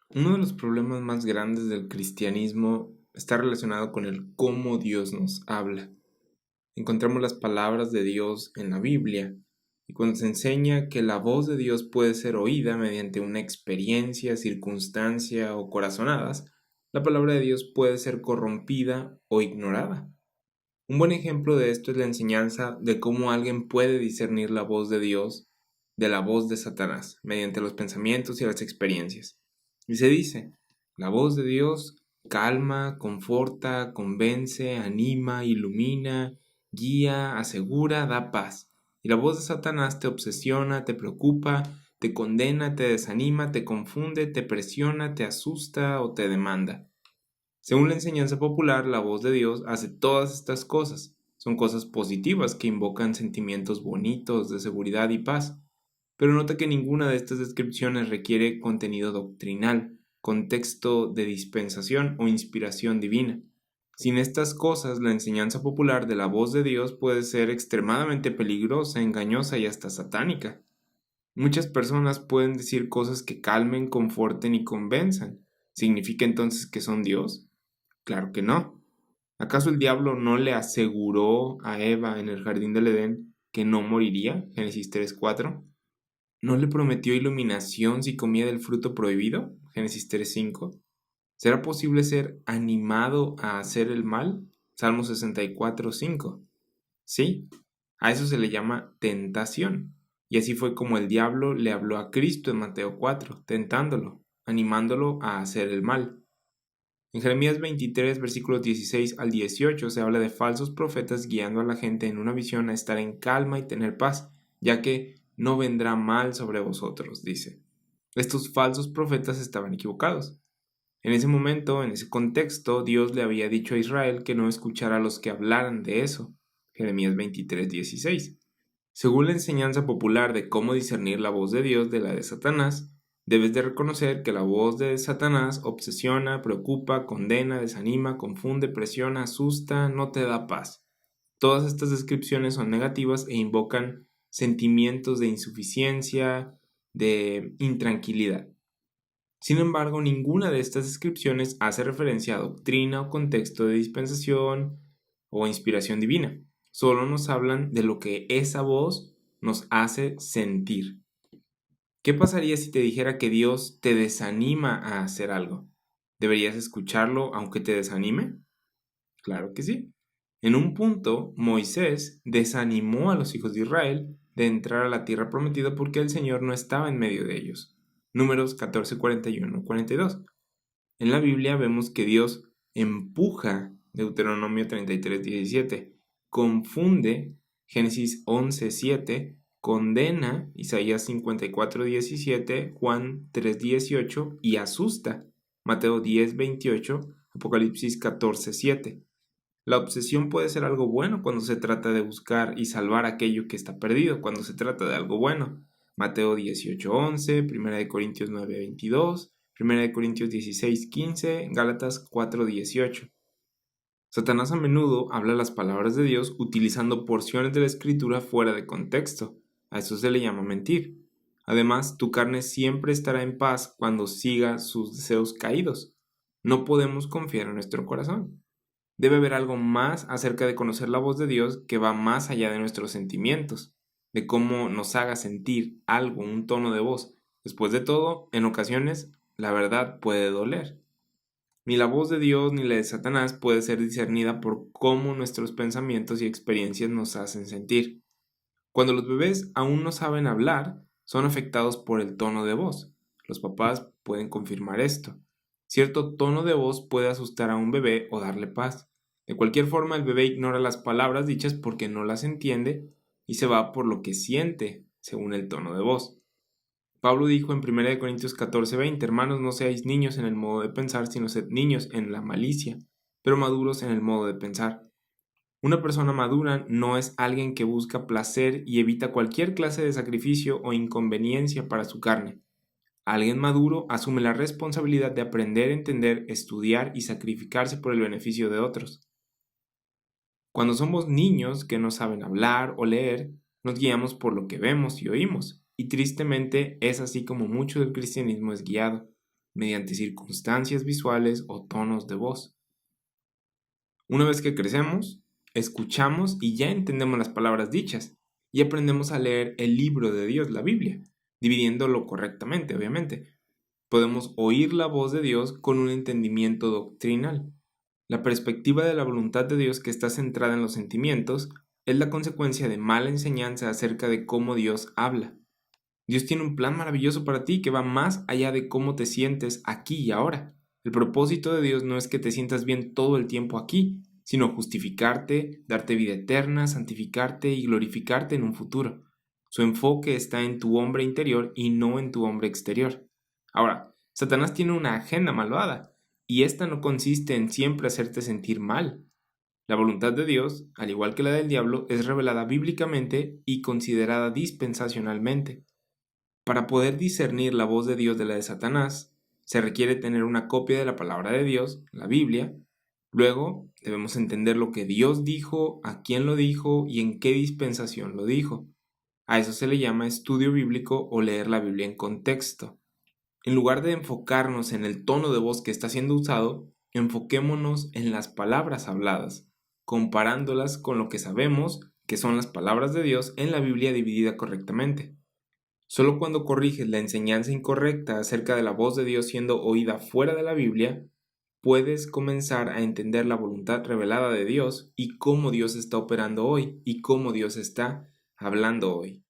Uno de los problemas más grandes del cristianismo está relacionado con el cómo Dios nos habla. Encontramos las palabras de Dios en la Biblia y cuando se enseña que la voz de Dios puede ser oída mediante una experiencia, circunstancia o corazonadas, la palabra de Dios puede ser corrompida o ignorada. Un buen ejemplo de esto es la enseñanza de cómo alguien puede discernir la voz de Dios de la voz de Satanás mediante los pensamientos y las experiencias. Y se dice, la voz de Dios calma, conforta, convence, anima, ilumina, guía, asegura, da paz. Y la voz de Satanás te obsesiona, te preocupa, te condena, te desanima, te confunde, te presiona, te asusta o te demanda. Según la enseñanza popular, la voz de Dios hace todas estas cosas. Son cosas positivas que invocan sentimientos bonitos de seguridad y paz. Pero nota que ninguna de estas descripciones requiere contenido doctrinal, contexto de dispensación o inspiración divina. Sin estas cosas, la enseñanza popular de la voz de Dios puede ser extremadamente peligrosa, engañosa y hasta satánica. Muchas personas pueden decir cosas que calmen, conforten y convenzan. ¿Significa entonces que son Dios? Claro que no. ¿Acaso el diablo no le aseguró a Eva en el jardín del Edén que no moriría? Génesis 3:4. ¿No le prometió iluminación si comía del fruto prohibido? Génesis 3:5. ¿Será posible ser animado a hacer el mal? Salmo 64:5. Sí, a eso se le llama tentación. Y así fue como el diablo le habló a Cristo en Mateo 4, tentándolo, animándolo a hacer el mal. En Jeremías 23, versículos 16 al 18 se habla de falsos profetas guiando a la gente en una visión a estar en calma y tener paz, ya que no vendrá mal sobre vosotros, dice. Estos falsos profetas estaban equivocados. En ese momento, en ese contexto, Dios le había dicho a Israel que no escuchara a los que hablaran de eso. Jeremías 23, 16. Según la enseñanza popular de cómo discernir la voz de Dios de la de Satanás, debes de reconocer que la voz de Satanás obsesiona, preocupa, condena, desanima, confunde, presiona, asusta, no te da paz. Todas estas descripciones son negativas e invocan sentimientos de insuficiencia, de intranquilidad. Sin embargo, ninguna de estas descripciones hace referencia a doctrina o contexto de dispensación o inspiración divina. Solo nos hablan de lo que esa voz nos hace sentir. ¿Qué pasaría si te dijera que Dios te desanima a hacer algo? ¿Deberías escucharlo aunque te desanime? Claro que sí. En un punto, Moisés desanimó a los hijos de Israel de entrar a la tierra prometida porque el Señor no estaba en medio de ellos. Números 14, 41, 42. En la Biblia vemos que Dios empuja, Deuteronomio 33, 17, confunde, Génesis 11, 7, condena, Isaías 54, 17, Juan 3, 18 y asusta, Mateo 10, 28, Apocalipsis 14, 7. La obsesión puede ser algo bueno cuando se trata de buscar y salvar aquello que está perdido, cuando se trata de algo bueno. Mateo 18:11, 1 de Corintios 9:22, 1 de Corintios 16:15, Gálatas 4:18. Satanás a menudo habla las palabras de Dios utilizando porciones de la escritura fuera de contexto. A eso se le llama mentir. Además, tu carne siempre estará en paz cuando siga sus deseos caídos. No podemos confiar en nuestro corazón. Debe haber algo más acerca de conocer la voz de Dios que va más allá de nuestros sentimientos, de cómo nos haga sentir algo, un tono de voz. Después de todo, en ocasiones, la verdad puede doler. Ni la voz de Dios ni la de Satanás puede ser discernida por cómo nuestros pensamientos y experiencias nos hacen sentir. Cuando los bebés aún no saben hablar, son afectados por el tono de voz. Los papás pueden confirmar esto. Cierto tono de voz puede asustar a un bebé o darle paz. De cualquier forma, el bebé ignora las palabras dichas porque no las entiende y se va por lo que siente, según el tono de voz. Pablo dijo en 1 Corintios 14:20, hermanos, no seáis niños en el modo de pensar, sino sed niños en la malicia, pero maduros en el modo de pensar. Una persona madura no es alguien que busca placer y evita cualquier clase de sacrificio o inconveniencia para su carne. Alguien maduro asume la responsabilidad de aprender, entender, estudiar y sacrificarse por el beneficio de otros. Cuando somos niños que no saben hablar o leer, nos guiamos por lo que vemos y oímos, y tristemente es así como mucho del cristianismo es guiado. mediante circunstancias visuales o tonos de voz. Una vez que crecemos, escuchamos y ya entendemos las palabras dichas y aprendemos a leer el libro de Dios, la Biblia, dividiéndolo correctamente, obviamente. Podemos oír la voz de Dios con un entendimiento doctrinal. La perspectiva de la voluntad de Dios que está centrada en los sentimientos es la consecuencia de mala enseñanza acerca de cómo Dios habla. Dios tiene un plan maravilloso para ti que va más allá de cómo te sientes aquí y ahora. El propósito de Dios no es que te sientas bien todo el tiempo aquí, sino justificarte, darte vida eterna, santificarte y glorificarte en un futuro. Su enfoque está en tu hombre interior y no en tu hombre exterior. Ahora, Satanás tiene una agenda malvada, y esta no consiste en siempre hacerte sentir mal. La voluntad de Dios, al igual que la del diablo, es revelada bíblicamente y considerada dispensacionalmente. Para poder discernir la voz de Dios de la de Satanás, se requiere tener una copia de la palabra de Dios, la Biblia. Luego, debemos entender lo que Dios dijo, a quién lo dijo y en qué dispensación lo dijo. A eso se le llama estudio bíblico o leer la Biblia en contexto. En lugar de enfocarnos en el tono de voz que está siendo usado, enfoquémonos en las palabras habladas, comparándolas con lo que sabemos que son las palabras de Dios en la Biblia dividida correctamente. Solo cuando corriges la enseñanza incorrecta acerca de la voz de Dios siendo oída fuera de la Biblia, puedes comenzar a entender la voluntad revelada de Dios y cómo Dios está operando hoy y cómo Dios está hablando hoy.